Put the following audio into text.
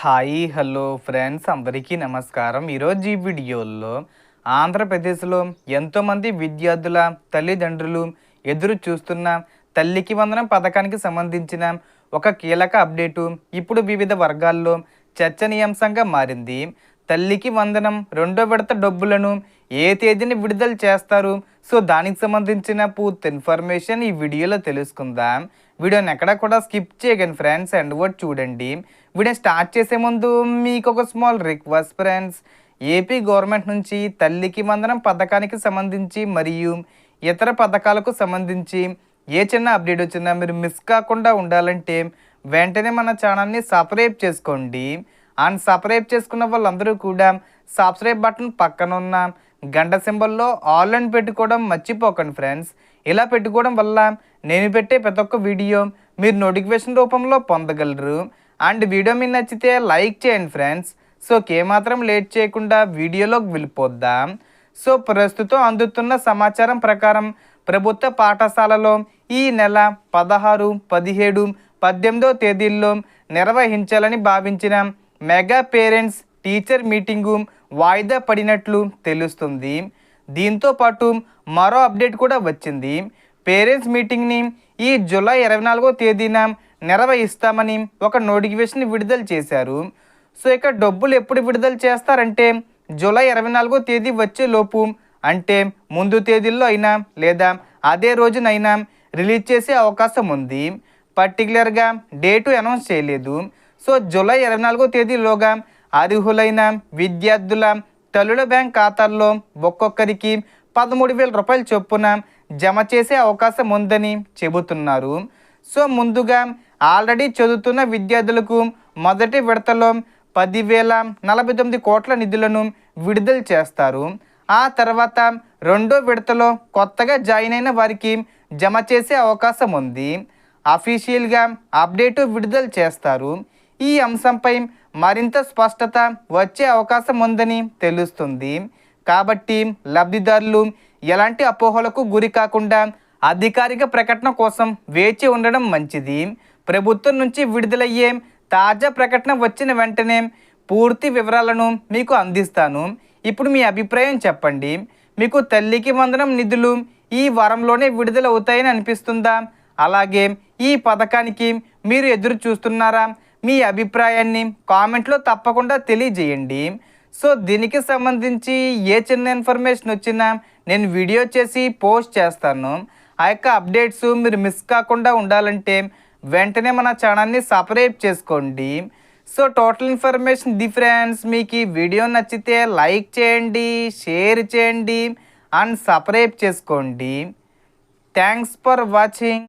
Hi hello friends అందరికీ నమస్కారం. ఈరోజు ఈ వీడియోలో ఆంధ్రప్రదేశ్లో ఎంతోమంది విద్యార్థుల తల్లిదండ్రులు ఎదురు చూస్తున్న తల్లికి వందనం పథకానికి సంబంధించిన ఒక కీలక అప్డేటు ఇప్పుడు వివిధ వర్గాల్లో చర్చనీయాంశంగా మారింది. తల్లికి వందనం రెండో విడత డబ్బులను ఏ తేదీన విడుదల చేస్తారు? సో దానికి సంబంధించిన పూర్తి ఇన్ఫర్మేషన్ ఈ వీడియోలో తెలుసుకుందాం. వీడియోని ఎక్కడ కూడా స్కిప్ చేయకండి ఫ్రెండ్స్, అండ్ వర్డ్ చూడండి. వీడియో స్టార్ట్ చేసే ముందు మీకు ఒక small request friends. AP government నుంచి తల్లికి వందనం పథకానికి సంబంధించి మరియు ఇతర పథకాలకు సంబంధించి ఏ చిన్న అప్డేట్ వచ్చినా మీరు మిస్ కాకుండా ఉండాలంటే వెంటనే మన ఛానల్ని సబ్స్క్రైబ్ చేసుకోండి. అండ్ సబ్స్క్రైబ్ చేసుకున్న వాళ్ళందరూ కూడా సబ్స్క్రైబ్ బటన్ పక్కన ఉన్న గంట సింబల్లో ఆల్ అని పెట్టుకోవడం మర్చిపోకండి ఫ్రెండ్స్. ఇలా పెట్టుకోవడం వల్ల నేను పెట్టే ప్రతి ఒక్క వీడియో మీరు నోటిఫికేషన్ రూపంలో పొందగలరు. అండ్ వీడియో మీకు నచ్చితే లైక్ చేయండి ఫ్రెండ్స్. సో ఏమాత్రం లేట్ చేయకుండా వీడియోలోకి వెళ్ళిపోద్దాం. సో ప్రస్తుతం అందుతున్న సమాచారం ప్రకారం ప్రభుత్వ పాఠశాలలో ఈ నెల 16, 17, 18 తేదీల్లో నిర్వహించాలని భావించిన మెగా పేరెంట్స్ టీచర్ మీటింగు వాయిదా పడినట్లు తెలుస్తుంది. దీంతో పాటు మరో అప్డేట్ కూడా వచ్చింది. పేరెంట్స్ మీటింగ్ని ఈ జూలై 24వ తేదీన నిర్వహిస్తామని ఒక నోటిఫికేషన్ విడుదల చేశారు. సో ఇక డబ్బులు ఎప్పుడు విడుదల చేస్తారంటే జూలై 24వ తేదీ వచ్చేలోపు, అంటే ముందు తేదీల్లో అయినా లేదా అదే రోజునైనా రిలీజ్ చేసే అవకాశం ఉంది. పర్టికులర్గా డేటు అనౌన్స్ చేయలేదు. సో జూలై 24వ తేదీలోగా అర్హులైన విద్యార్థుల తల్లుల బ్యాంక్ ఖాతాల్లో ఒక్కొక్కరికి 13,000 రూపాయల చొప్పున జమ చేసే అవకాశం ఉందని చెబుతున్నారు. సో ముందుగా ఆల్రెడీ చదువుతున్న విద్యార్థులకు మొదటి విడతలో 10,049 కోట్ల నిధులను విడుదల చేస్తారు. ఆ తర్వాత రెండో విడతలో కొత్తగా జాయిన్ అయిన వారికి జమ చేసే అవకాశం ఉంది. అఫీషియల్గా అప్డేటు విడుదల చేస్తారు. ఈ అంశంపై మరింత స్పష్టత వచ్చే అవకాశం ఉందని తెలుస్తుంది. కాబట్టి లబ్ధిదారులు ఎలాంటి అపోహలకు గురి కాకుండా అధికారిక ప్రకటన కోసం వేచి ఉండడం మంచిది. ప్రభుత్వం నుంచి విడుదలయ్యే తాజా ప్రకటన వచ్చిన వెంటనే పూర్తి వివరాలను మీకు అందిస్తాను. ఇప్పుడు మీ అభిప్రాయం చెప్పండి. మీకు తల్లికి వందనం నిధులు ఈ వారంలోనే విడుదల అవుతాయని అనిపిస్తుందా? అలాగే ఈ పథకానికి మీరు ఎదురు చూస్తున్నారా? మీ అభిప్రాయాన్ని కామెంట్లో తప్పకుండా తెలియజేయండి. సో దీనికి సంబంధించి ఏ చిన్న ఇన్ఫర్మేషన్ వచ్చినా నేను వీడియో చేసి పోస్ట్ చేస్తాను. ఆ యొక్క అప్డేట్స్ మీరు మిస్ కాకుండా ఉండాలంటే వెంటనే మన ఛానల్ని సబ్స్క్రైబ్ చేసుకోండి. So total information friends. మీకు ఈ వీడియో నచ్చితే లైక్ చేయండి, షేర్ చేయండి అండ్ సబ్స్క్రైబ్ చేసుకోండి. Thanks for watching.